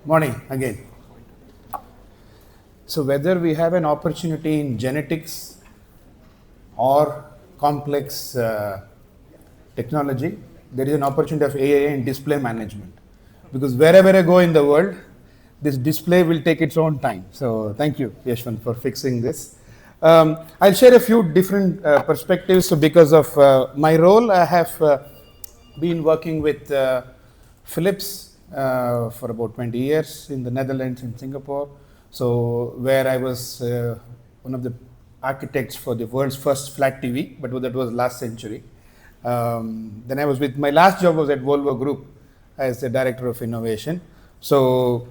Morning again. So whether we have an opportunity in genetics or complex technology, there is an opportunity of AI in display management. Because wherever I go in the world, this display will take its own time. So thank you, Yashwant, for fixing this. I'll share a few different perspectives. So because of my role, I have been working with Philips for about 20 years in the Netherlands and Singapore. So where I was one of the architects for the world's first flat TV, but that was last century. Then I was with, my last job was at Volvo Group as the director of innovation. So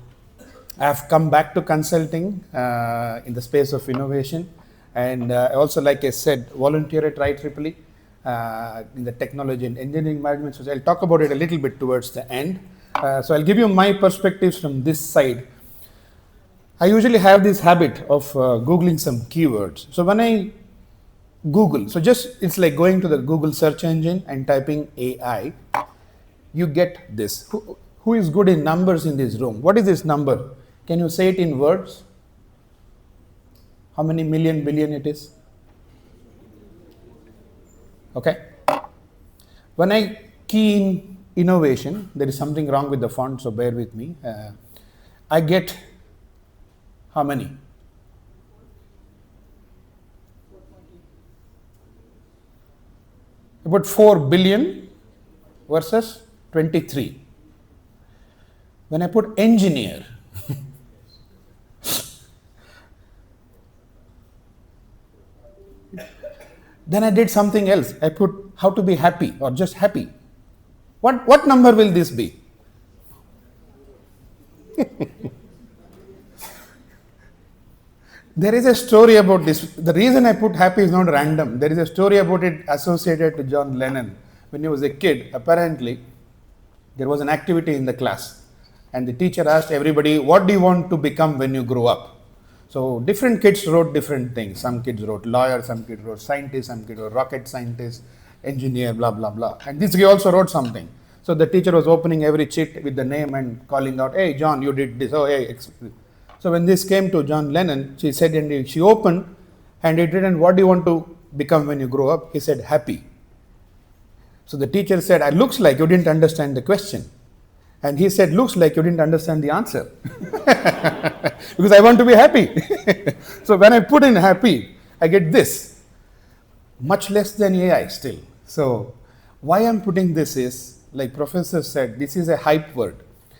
I have come back to consulting in the space of innovation. And I also, like I said, volunteer at IISC in the technology and engineering management. So I'll talk about it a little bit towards the end. So I'll give you my perspectives from this side. I usually have this habit of Googling some keywords. So when I Google, so just it's like going to the Google search engine and typing AI, you get this. Who is good in numbers in this room? What is this number? Can you say it in words? How many million, billion it is? Okay. When I key in innovation, there is something wrong with the font, so bear with me. I get how many? About 4 billion versus 23. When I put engineer, then I did something else. I put how to be happy or just happy. What number will this be? There is a story about this. The reason I put happy is not random. There is a story about it associated to John Lennon. When he was a kid, apparently, there was an activity in the class. And the teacher asked everybody, what do you want to become when you grow up? So different kids wrote different things. Some kids wrote lawyer, some kids wrote scientist, some kids wrote rocket scientist, engineer, blah, blah, blah. And this guy also wrote something. So the teacher was opening every sheet with the name and calling out, hey, John, you did this. Oh, hey. So when this came to John Lennon, she said, and she opened and it written, what do you want to become when you grow up? He said, happy. So the teacher said, it looks like you didn't understand the question. And he said, looks like you didn't understand the answer. Because I want to be happy. So when I put in happy, I get this. Much less than AI still. So why I'm putting this is, like Professor said, this is a hype word.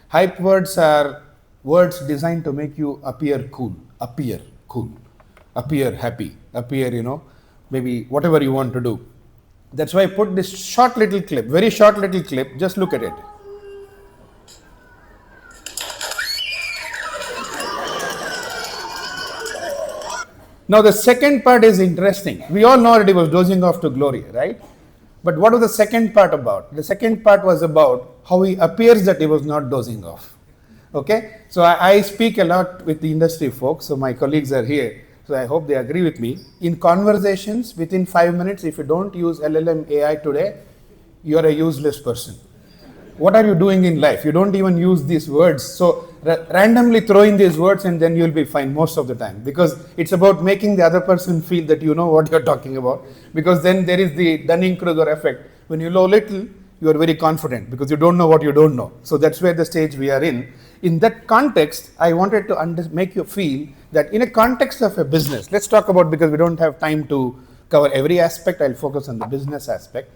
Hype words are words designed to make you appear cool, appear happy, appear, maybe whatever you want to do. That's why I put this short little clip, very short little clip, just look at it. Now the second part is interesting. We all know that he was dozing off to glory, right? But what was the second part about? The second part was about how he appears that he was not dozing off. Okay? So I speak a lot with the industry folks, so my colleagues are here. So I hope they agree with me. In conversations, within 5 minutes, if you don't use LLM AI today, you are a useless person. What are you doing in life? You don't even use these words. So randomly throw in these words and then you'll be fine most of the time. Because it's about making the other person feel that you know what you're talking about. Because then there is the Dunning-Kruger effect. When you know little, you are very confident because you don't know what you don't know. So that's where the stage we are in. In that context, I wanted to make you feel that in a context of a business, let's talk about, because we don't have time to cover every aspect, I'll focus on the business aspect.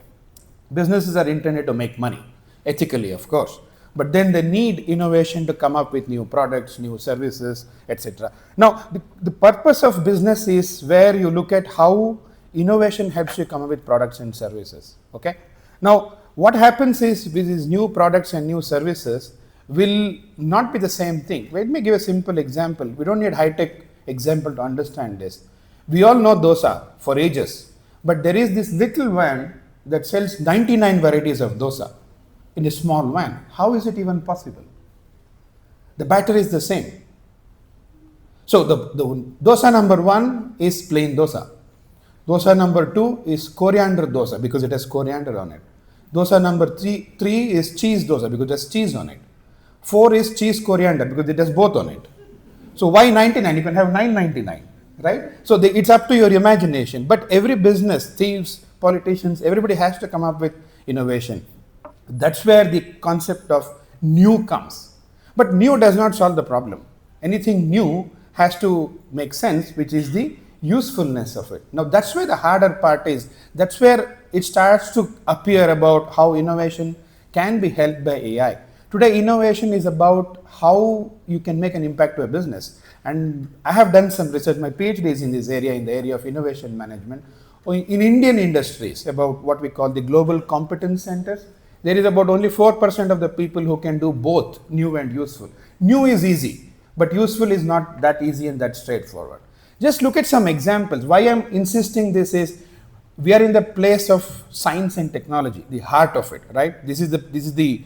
Businesses are intended to make money. Ethically, of course, but then they need innovation to come up with new products, new services, etc. Now, the purpose of business is where you look at how innovation helps you come up with products and services. Okay. Now, what happens is with these new products and new services will not be the same thing. Let me give a simple example. We don't need high-tech example to understand this. We all know dosa for ages, but there is this little van that sells 99 varieties of dosa. In a small van. How is it even possible? The batter is the same. So the dosa number 1 is plain dosa. Dosa number 2 is coriander dosa because it has coriander on it. Dosa number 3 is cheese dosa because it has cheese on it. 4 is cheese coriander because it has both on it. So why 99? You can have 999, right? So it's up to your imagination. But every business, thieves, politicians, everybody has to come up with innovation. That's where the concept of new comes. But new does not solve the problem. Anything new has to make sense, which is the usefulness of it. Now that's where the harder part is. That's where it starts to appear about how innovation can be helped by AI. Today, innovation is about how you can make an impact to a business. And I have done some research, my PhD is in this area, in the area of innovation management. In Indian industries, about what we call the global competence centers, there is about only 4% of the people who can do both new and useful. New is easy, but useful is not that easy and that straightforward. Just look at some examples. Why I'm insisting this is, we are in the place of science and technology, the heart of it, right? This is the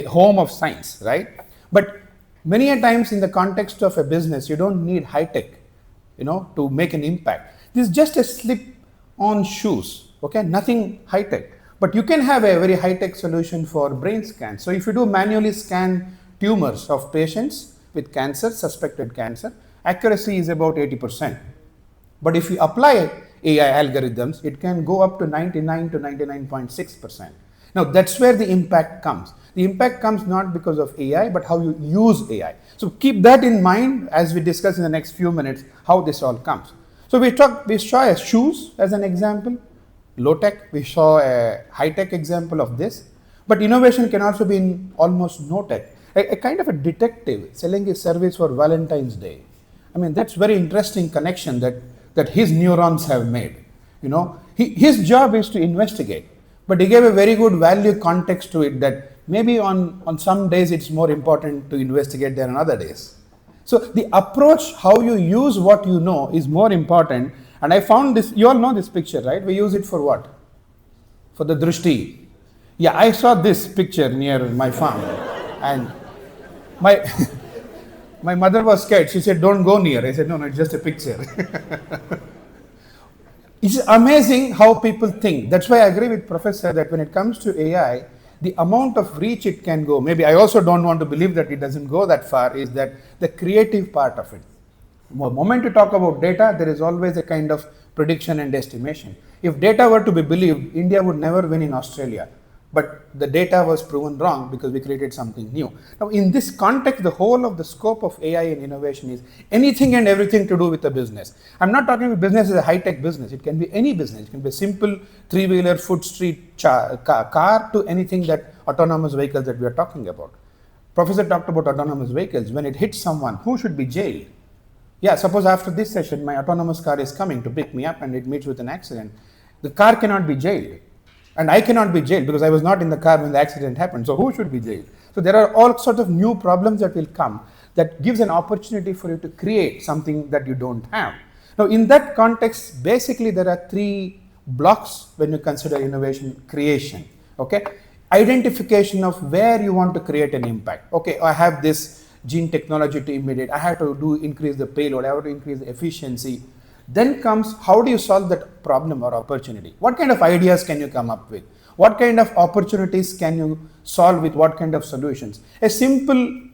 home of science, right? But many a times in the context of a business, you don't need high tech, to make an impact. This is just a slip on shoes, okay? Nothing high tech. But you can have a very high tech solution for brain scans. So if you do manually scan tumors of patients with cancer, suspected cancer, accuracy is about 80%. But if you apply AI algorithms, it can go up to 99 to 99.6%. Now that's where the impact comes. The impact comes not because of AI, but how you use AI. So keep that in mind as we discuss in the next few minutes how this all comes. So we saw shoes as an example, low tech. We saw a high tech example of this. But innovation can also be in almost no tech. A kind of a detective selling his service for Valentine's Day. I mean, that's very interesting connection that his neurons have made. His job is to investigate, but he gave a very good value context to it, that maybe on some days it's more important to investigate than on other days. So the approach, how you use what you know, is more important. And I found this, you all know this picture, right? We use it for what? For the drishti. Yeah, I saw this picture near my farm, and my mother was scared. She said, "Don't go near." I said, "No, it's just a picture." It's amazing how people think. That's why I agree with Professor that when it comes to AI, the amount of reach it can go, maybe I also don't want to believe that it doesn't go that far, is that the creative part of it. The moment you talk about data, there is always a kind of prediction and estimation. If data were to be believed, India would never win in Australia. But the data was proven wrong because we created something new. Now, in this context, the whole of the scope of AI and innovation is anything and everything to do with the business. I'm not talking about business as a high-tech business. It can be any business. It can be a simple three-wheeler, foot street car to anything that autonomous vehicles that we are talking about. Professor talked about autonomous vehicles. When it hits someone, who should be jailed? Yeah, suppose after this session, my autonomous car is coming to pick me up and it meets with an accident. The car cannot be jailed. And I cannot be jailed because I was not in the car when the accident happened. So who should be jailed? So there are all sorts of new problems that will come that gives an opportunity for you to create something that you don't have. Now in that context, basically there are three blocks when you consider innovation creation. Okay, identification of where you want to create an impact. Okay, I have this gene technology to imitate. I have to increase the payload. I have to increase the efficiency. Then comes, how do you solve that problem or opportunity? What kind of ideas can you come up with? What kind of opportunities can you solve with what kind of solutions? A simple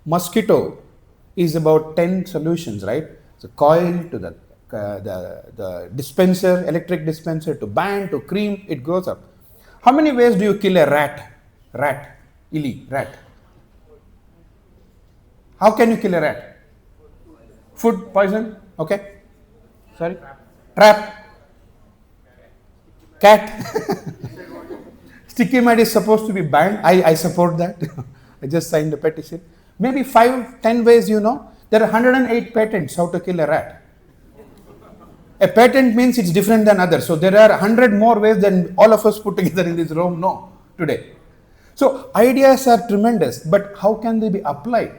mosquito is about 10 solutions, right? So coil to the dispenser, electric dispenser, to band, to cream, it goes up. How many ways do you kill a rat? Rat. How can you kill a rat? Food poison? Okay. Sorry? Trap. Cat. Sticky mud is supposed to be banned. I support that. I just signed a petition. Maybe 5-10 ways you know. There are 108 patents how to kill a rat. A patent means it's different than others. So there are 100 more ways than all of us put together in this room know today. So ideas are tremendous, but how can they be applied?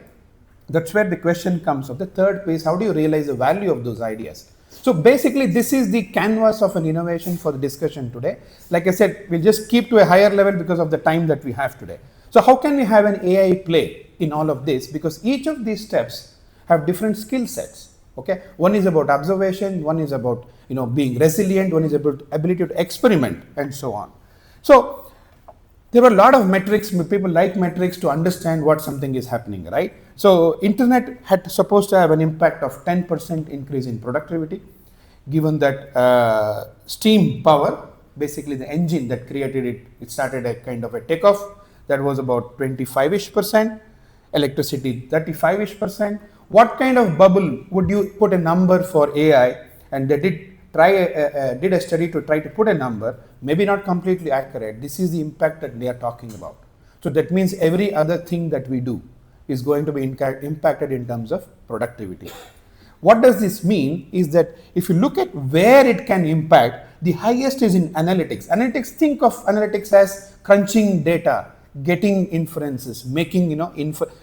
That's where the question comes of the third piece. How do you realize the value of those ideas? So basically, this is the canvas of an innovation for the discussion today. Like I said, we'll just keep to a higher level because of the time that we have today. So how can we have an AI play in all of this? Because each of these steps have different skill sets. Okay, one is about observation, one is about being resilient, one is about ability to experiment, and so on. So There were a lot of metrics. People like metrics to understand what something is happening, right? So internet had supposed to have an impact of 10% increase in productivity, given that steam power, basically the engine that created it, it started a kind of a takeoff that was about 25-ish%, electricity 35-ish%. What kind of bubble would you put a number for AI? And they did a study to try to put a number, maybe not completely accurate. This is the impact that they are talking about. So that means every other thing that we do is going to be impacted in terms of productivity. What does this mean is that if you look at where it can impact, the highest is in analytics. Think of analytics as crunching data, getting inferences, making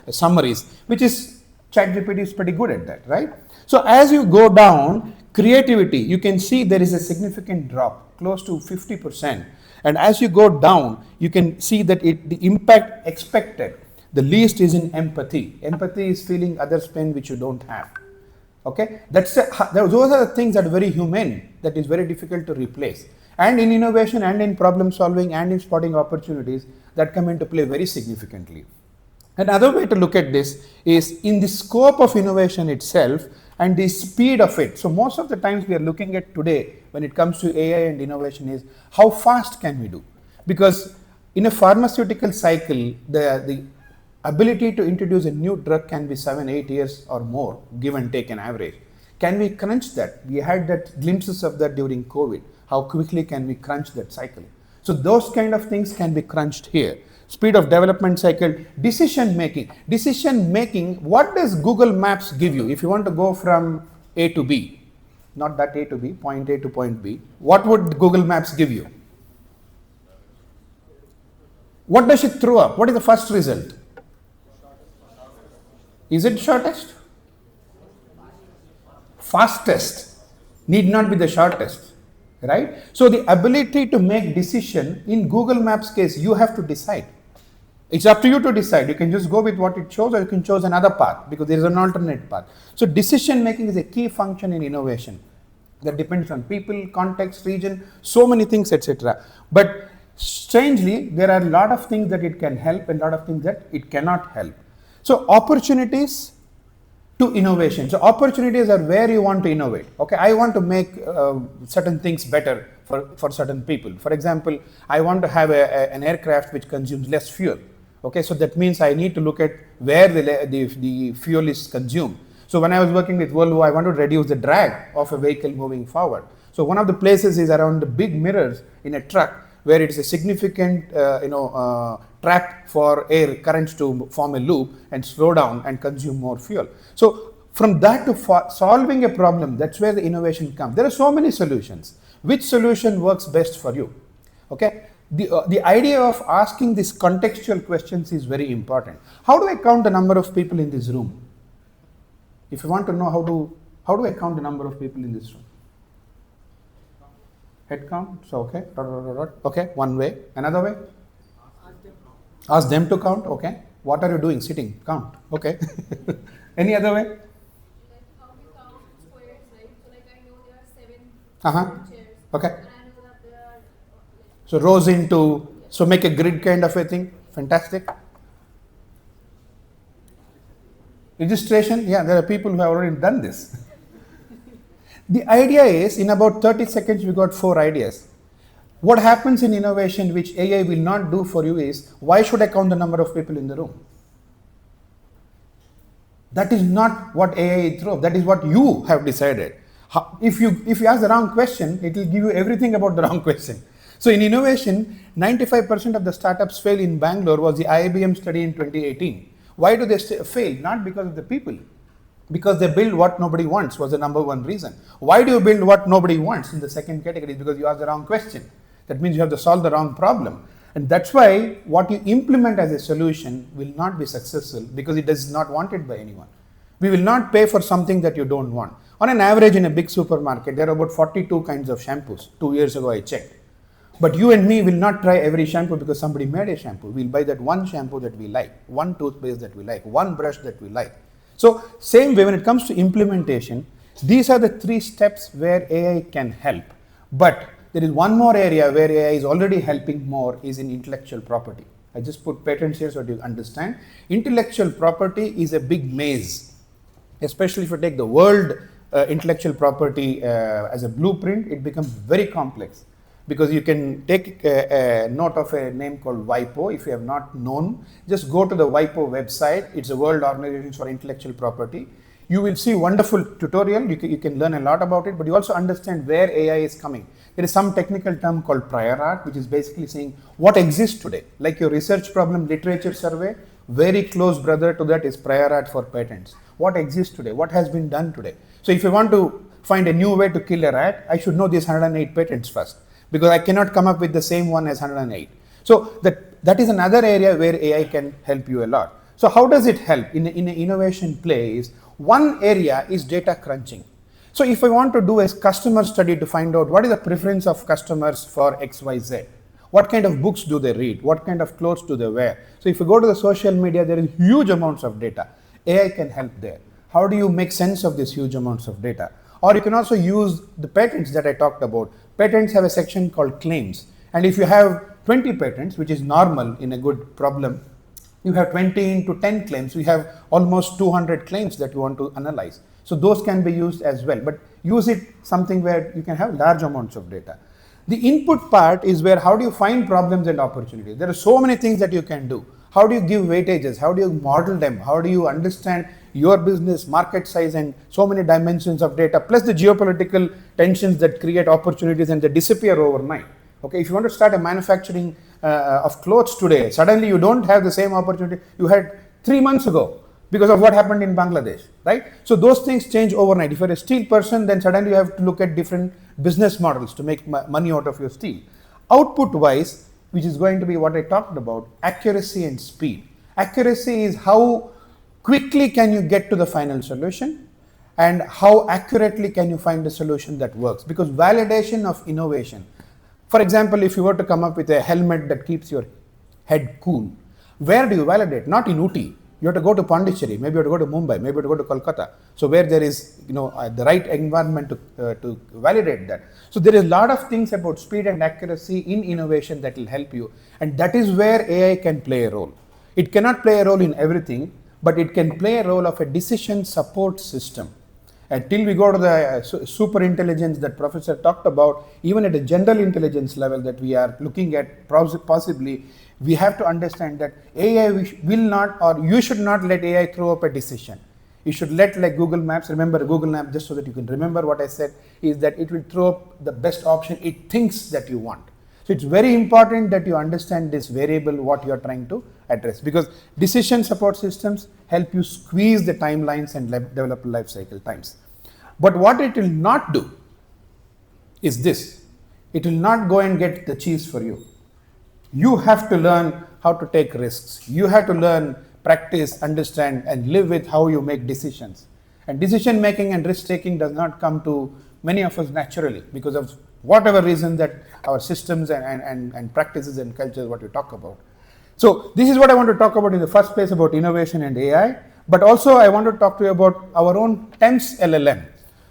summaries, which is ChatGPT is pretty good at that, right? So as you go down, creativity, you can see there is a significant drop, close to 50%. And as you go down, you can see that the impact expected, the least is in empathy. Empathy is feeling others' pain which you don't have. Okay, those are the things that are very humane, that is very difficult to replace. And in innovation and in problem solving and in spotting opportunities, that come into play very significantly. Another way to look at this is in the scope of innovation itself and the speed of it. So most of the times we are looking at today when it comes to AI and innovation is how fast can we do? Because in a pharmaceutical cycle, the ability to introduce a new drug can be 7-8 years or more, give and take an average. Can we crunch that? We had that glimpses of that during COVID. How quickly can we crunch that cycle? So those kind of things can be crunched here. Speed of development cycle, decision making. What does Google Maps give you? If you want to go from A to B, not that A to B, point A to point B, what would Google Maps give you? What does it throw up? What is the first result? Is it shortest? Fastest. Need not be the shortest, right? So the ability to make decision in Google Maps case, you have to decide. It's up to you to decide. You can just go with what it shows, or you can choose another path because there is an alternate path. So decision making is a key function in innovation that depends on people, context, region, so many things, etc. But strangely, there are a lot of things that it can help and a lot of things that it cannot help. So opportunities to innovation. So opportunities are where you want to innovate. Okay, I want to make certain things better for certain people. For example, I want to have an aircraft which consumes less fuel. Okay, so that means I need to look at where the fuel is consumed. So when I was working with Volvo, I want to reduce the drag of a vehicle moving forward. So one of the places is around the big mirrors in a truck where it is a significant trap for air currents to form a loop and slow down and consume more fuel. So from that to solving a problem, that's where the innovation comes. There are so many solutions. Which solution works best for you? Okay. The idea of asking these contextual questions is very important. How do I count the number of people in this room? If you want to know how do I count the number of people in this room? Head count. So okay. Okay. One way. Another way. Ask them to count. Okay. What are you doing? Sitting. Count. Okay. Any other way? Like how we count squares, right? So like I know there are 7 chairs. Okay. And I know that there are So rows into, so make a grid kind of a thing. Fantastic. Registration. Yeah, there are people who have already done this. The idea is in about 30 seconds we got 4 ideas. What happens in innovation which AI will not do for you is, why should I count the number of people in the room? That is not what AI throws. That is what you have decided. If you ask the wrong question, it will give you everything about the wrong question. So in innovation, 95% of the startups fail in Bangalore was the IBM study in 2018. Why do they fail? Not because of the people. Because they build what nobody wants was the number one reason. Why do you build what nobody wants in the second category? Because you ask the wrong question. That means you have to solve the wrong problem. And that's why what you implement as a solution will not be successful because it is not wanted by anyone. We will not pay for something that you don't want. On an average in a big supermarket, there are about 42 kinds of shampoos. 2 years ago I checked. But you and me will not try every shampoo because somebody made a shampoo. We'll buy that one shampoo that we like, one toothpaste that we like, one brush that we like. So same way when it comes to implementation, these are the 3 steps where AI can help. But There is one more area where AI is already helping more is in intellectual property. I just put patents here so that you understand. Intellectual property is a big maze, especially if you take the world intellectual property as a blueprint, it becomes very complex because you can take a note of a name called WIPO. If you have not known, just go to the WIPO website. It's a World Organization for Intellectual Property. You will see wonderful tutorial. You can learn a lot about it, but you also understand where AI is coming. There is some technical term called prior art, which is basically saying what exists today. Like your research problem literature survey, very close brother to that is prior art for patents. What exists today? What has been done today? So if you want to find a new way to kill a rat, I should know these 108 patents first, because I cannot come up with the same one as 108. So that is another area where AI can help you a lot. So how does it help in an innovation place? One area is data crunching. So if I want to do a customer study to find out what is the preference of customers for XYZ, what kind of books do they read, what kind of clothes do they wear. So if you go to the social media, there is huge amounts of data. AI can help there. How do you make sense of these huge amounts of data? Or you can also use the patents that I talked about. Patents have a section called claims. And if you have 20 patents, which is normal in a good problem, you have 20 into 10 claims. We have almost 200 claims that you want to analyze. So those can be used as well, but use it something where you can have large amounts of data. The input part is where how do you find problems and opportunities? There are so many things that you can do. How do you give weightages? How do you model them? How do you understand your business, market size, and so many dimensions of data, plus the geopolitical tensions that create opportunities and they disappear overnight. Okay, if you want to start a manufacturing of clothes today, suddenly you don't have the same opportunity you had 3 months ago because of what happened in Bangladesh, right? So those things change overnight. If you're a steel person, then suddenly you have to look at different business models to make money out of your steel. Output wise, which is going to be what I talked about, accuracy and speed. Accuracy is how quickly can you get to the final solution and how accurately can you find a solution that works, because validation of innovation. For example, if you were to come up with a helmet that keeps your head cool, where do you validate? Not in Uti. You have to go to Pondicherry, maybe you have to go to Mumbai, maybe you have to go to Kolkata. So where there is, the right environment to validate that. So there is a lot of things about speed and accuracy in innovation that will help you, and that is where AI can play a role. It cannot play a role in everything, but it can play a role of a decision support system. Until we go to the super intelligence that Professor talked about, even at a general intelligence level that we are looking at possibly, we have to understand that AI will not, or you should not let AI throw up a decision. You should let, like Google Maps, remember Google Maps, just so that you can remember what I said, is that it will throw up the best option it thinks that you want. So it's very important that you understand this variable, what you are trying to address, because decision support systems help you squeeze the timelines and develop life cycle times. But what it will not do is this. It will not go and get the cheese for you. You have to learn how to take risks. You have to learn, practice, understand, and live with how you make decisions. And decision making and risk taking does not come to many of us naturally because of whatever reason that our systems and practices and cultures, what you talk about. So this is what I want to talk about in the first place about innovation and AI, but also I want to talk to you about our own TEMS LLM.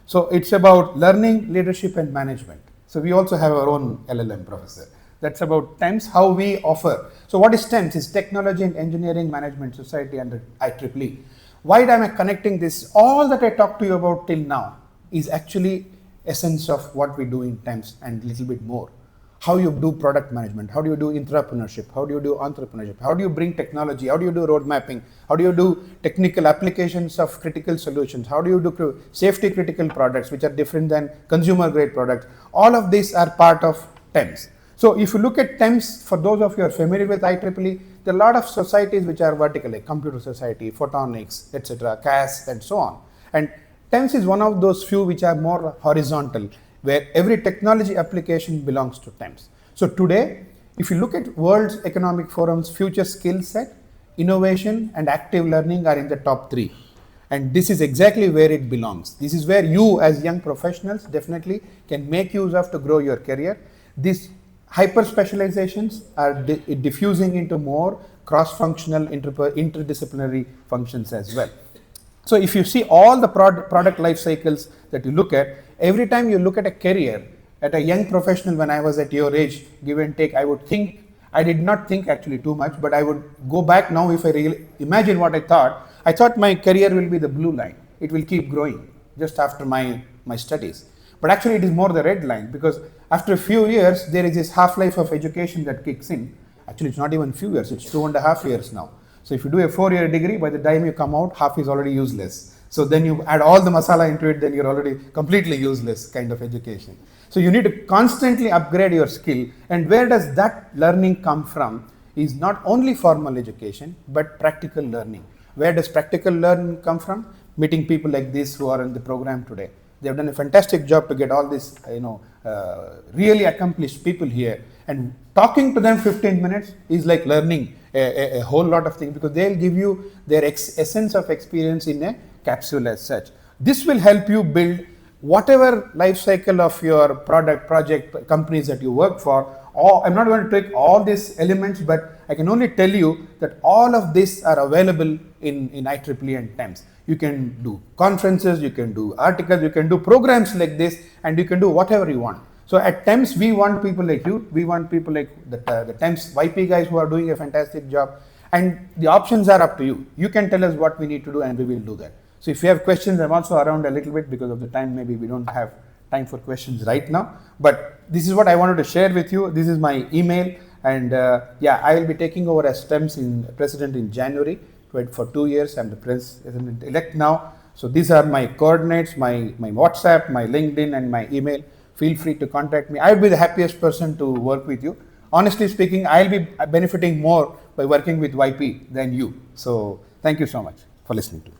So it's about learning, leadership, and management. So we also have our own LLM, Professor. That's about TEMS, how we offer. So what is TEMS? It's Technology and Engineering Management Society under IEEE. Why am I connecting this? All that I talked to you about till now is actually essence of what we do in TEMS and a little bit more. How you do product management, how do you do intrapreneurship, how do you do entrepreneurship, how do you bring technology, how do you do road mapping, how do you do technical applications of critical solutions, how do you do safety critical products which are different than consumer grade products. All of these are part of TEMS. So if you look at TEMS, for those of you who are familiar with IEEE, there are a lot of societies which are vertical, like Computer Society, Photonics, etc., CAS, and so on. And TEMS is one of those few which are more horizontal, where every technology application belongs to TEMS. So today, if you look at World Economic Forum's future skill set, innovation and active learning are in the top 3. And this is exactly where it belongs. This is where you as young professionals definitely can make use of to grow your career. These hyper specializations are diffusing into more cross-functional interdisciplinary functions as well. So if you see all the product life cycles that you look at, every time you look at a career, At a young professional, when I was at your age, give and take, I did not think actually too much, but I would go back now. If I really imagine what I thought my career will be the blue line. It will keep growing just after my studies. But actually it is more the red line, because after a few years, there is this half-life of education that kicks in. Actually, it's not even few years, it's 2.5 years now. So if you do a 4-year degree, by the time you come out, half is already useless. So then you add all the masala into it, then you're already completely useless kind of education. So you need to constantly upgrade your skill. And where does that learning come from is not only formal education, but practical learning. Where does practical learning come from? Meeting people like this who are in the program today. They have done a fantastic job to get all these, really accomplished people here. And talking to them 15 minutes is like learning a whole lot of things, because they'll give you their essence of experience in a capsule as such. This will help you build whatever life cycle of your product, project, companies that you work for. I'm not going to take all these elements, but I can only tell you that all of these are available in IEEE and TEMS. You can do conferences, you can do articles, you can do programs like this, and you can do whatever you want. So at TEMS, we want people like you, we want people like the TEMS YP guys who are doing a fantastic job, and the options are up to you. You can tell us what we need to do and we will do that. So if you have questions, I'm also around a little bit because of the time, maybe we don't have time for questions right now, but this is what I wanted to share with you. This is my email, and I will be taking over as TEMS president in January for 2 years. I'm the president-elect now. So these are my coordinates, my WhatsApp, my LinkedIn, and my email. Feel free to contact me. I will be the happiest person to work with you. Honestly speaking, I'll be benefiting more by working with YP than you. So thank you so much for listening to me.